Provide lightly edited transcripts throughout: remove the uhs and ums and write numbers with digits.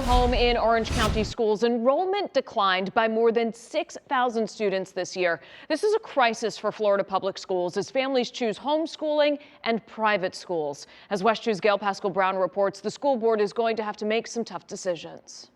Home in Orange County schools, enrollment declined by more than 6,000 students this year. This is a crisis for Florida public schools as families choose homeschooling and private schools. As West 2's Gail Pascal Brown reports, the school board is going to have to make some tough decisions.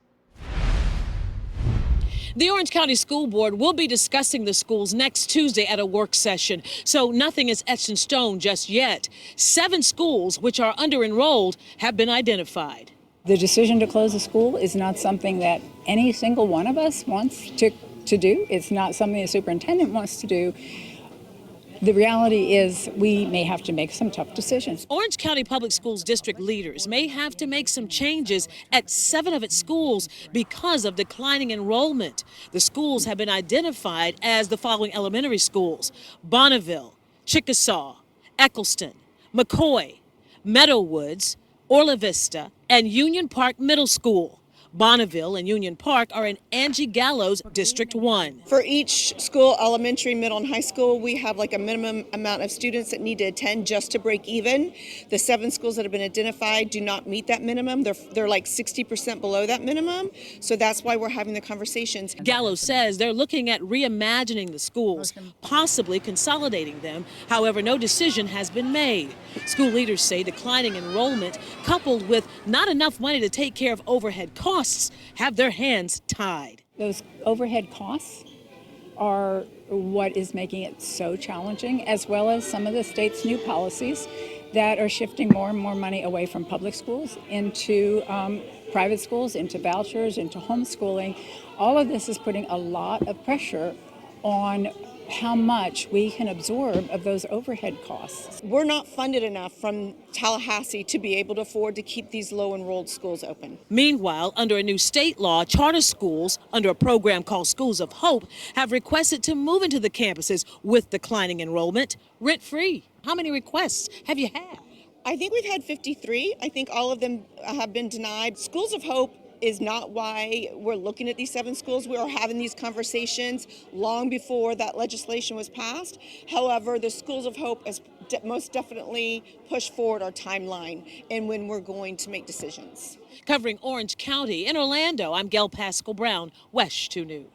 The Orange County School Board will be discussing the schools next Tuesday at a work session, so nothing is etched in stone just yet. 7 schools, which are under-enrolled, have been identified. The decision to close a school is not something that any single one of us wants to do. It's not something the superintendent wants to do. The reality is we may have to make some tough decisions. Orange County Public Schools district leaders may have to make some changes at 7 of its schools because of declining enrollment. The schools have been identified as the following elementary schools: Bonneville, Chickasaw, Eccleston, McCoy, Meadowwoods, Orla Vista, and Union Park Middle School. Bonneville and Union Park are in Angie Gallo's District 1. For each school, elementary, middle, and high school, we have like a minimum amount of students that need to attend just to break even. The 7 schools that have been identified do not meet that minimum. They're like 60% below that minimum. So that's why we're having the conversations. Gallo says they're looking at reimagining the schools, possibly consolidating them. However, no decision has been made. School leaders say declining enrollment, coupled with not enough money to take care of overhead costs, have their hands tied. Those overhead costs are what is making it so challenging, as well as some of the state's new policies that are shifting more and more money away from public schools into private schools, into vouchers, into homeschooling. All of this is putting a lot of pressure on how much we can absorb of those overhead costs. We're not funded enough from Tallahassee to be able to afford to keep these low enrolled schools open. Meanwhile, under a new state law, charter schools, under a program called Schools of Hope, have requested to move into the campuses with declining enrollment rent-free. How many requests have you had? I think we've had 53. I think all of them have been denied. Schools of Hope is not why we're looking at these 7 schools. We are having these conversations long before that legislation was passed. However, the Schools of Hope has most definitely pushed forward our timeline and when we're going to make decisions. Covering Orange County in Orlando, I'm Gail Pascal Brown, West 2 News.